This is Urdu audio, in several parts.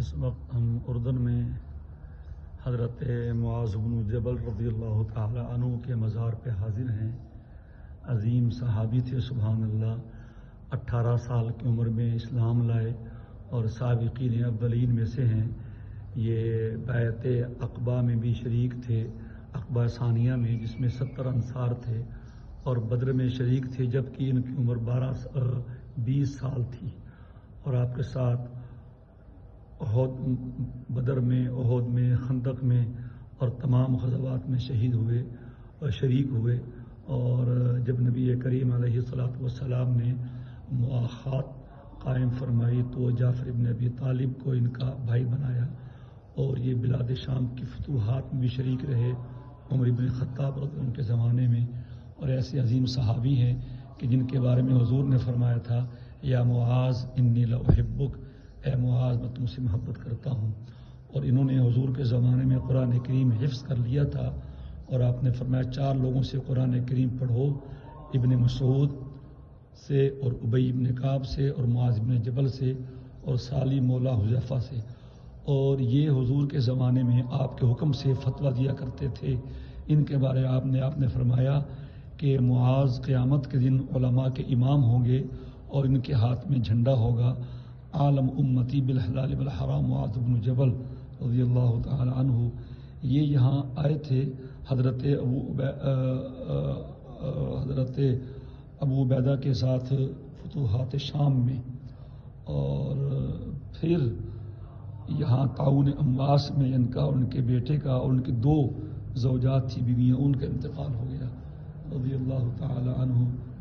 اس وقت ہم اردن میں حضرت معاذ بن جبل رضی اللہ تعالی عنہ کے مزار پہ حاضر ہیں۔ عظیم صحابی تھے، سبحان اللہ۔ 18 سال کی عمر میں اسلام لائے اور سابقین اولین میں سے ہیں۔ یہ بیعت عقبہ میں بھی شریک تھے، عقبہ ثانیہ میں، جس میں 70 انصار تھے، اور بدر میں شریک تھے جبکہ ان کی عمر 20 سال تھی، اور آپ کے ساتھ بدر میں، احد میں، خندق میں اور تمام غزوات میں شہید ہوئے اور شریک ہوئے۔ اور جب نبی کریم علیہ الصلوۃ والسلام نے مؤاخات قائم فرمائی تو جعفر ابن ابی طالب کو ان کا بھائی بنایا، اور یہ بلاد شام کی فتوحات میں بھی شریک رہے، عمر ابن خطاب رضی اللہ عنہ کے زمانے میں۔ اور ایسے عظیم صحابی ہیں کہ جن کے بارے میں حضور نے فرمایا تھا، یا معاذ انی لاحبک، اے معاذ میں تم سے محبت کرتا ہوں۔ اور انہوں نے حضور کے زمانے میں قرآن کریم حفظ کر لیا تھا، اور آپ نے فرمایا 4 لوگوں سے قرآن کریم پڑھو، ابن مسعود سے، اور ابی ابن کعب سے، اور معاذ ابن جبل سے، اور سالی مولا حذیفہ سے۔ اور یہ حضور کے زمانے میں آپ کے حکم سے فتویٰ دیا کرتے تھے۔ ان کے بارے آپ نے فرمایا کہ معاذ قیامت کے دن علماء کے امام ہوں گے، اور ان کے ہاتھ میں جھنڈا ہوگا۔ عالم امتی بالحلال والحرام معاذ بن جبل رضی اللہ تعالی عنہ۔ یہ یہاں آئے تھے حضرت ابو عبیدہ کے ساتھ فتوحات شام میں، اور پھر یہاں طاعون امواس میں ان کا اور ان کے بیٹے کا اور ان کی 2 زوجات تھی، بیویاں، ان کا انتقال ہو گیا رضی اللہ تعالی عنہ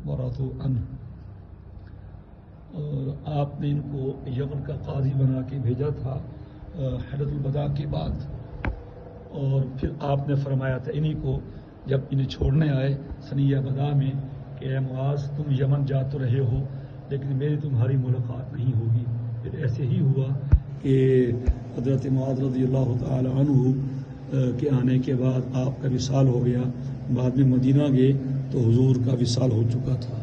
ورضوا عنہ۔ اور آپ نے ان کو یمن کا قاضی بنا کے بھیجا تھا حجۃ الوداع کے بعد، اور پھر آپ نے فرمایا تھا انہی کو جب انہیں چھوڑنے آئے ثنیہ وداع میں کہ اے معاذ تم یمن جا تو رہے ہو لیکن میری تمہاری ملاقات نہیں ہوگی۔ پھر ایسے ہی ہوا کہ حضرت معاذ رضی اللہ تعالی عنہ کے آنے کے بعد آپ کا وصال ہو گیا۔ بعد میں مدینہ گئے تو حضور کا وصال ہو چکا تھا۔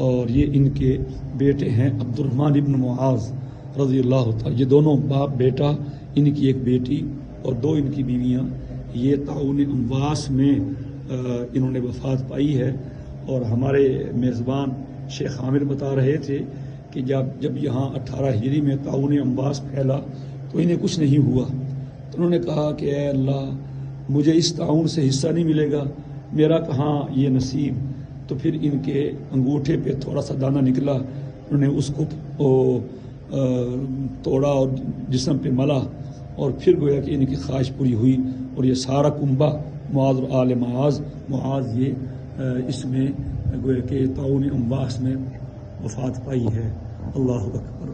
اور یہ ان کے بیٹے ہیں عبد الرحمن ابن معاذ رضی اللہ تعالی، یہ دونوں باپ بیٹا، ان کی ایک بیٹی اور 2 ان کی بیویاں۔ یہ طاعون امواس میں انہوں نے وفات پائی ہے۔ اور ہمارے میزبان شیخ عامر بتا رہے تھے کہ جب یہاں 18 ہجری میں طاعون امواس پھیلا تو انہیں کچھ نہیں ہوا، تو انہوں نے کہا کہ اے اللہ مجھے اس طاعون سے حصہ نہیں ملے گا، میرا کہاں یہ نصیب۔ تو پھر ان کے انگوٹھے پہ تھوڑا سا دانہ نکلا، انہوں نے اس کو توڑا اور جسم پہ ملا، اور پھر گویا کہ ان کی خواہش پوری ہوئی، اور یہ سارا کنبہ معاذ اور آل معاذ یہ اس میں گویا کہ طاعون امواس میں وفات پائی ہے۔ اللہ اکبر۔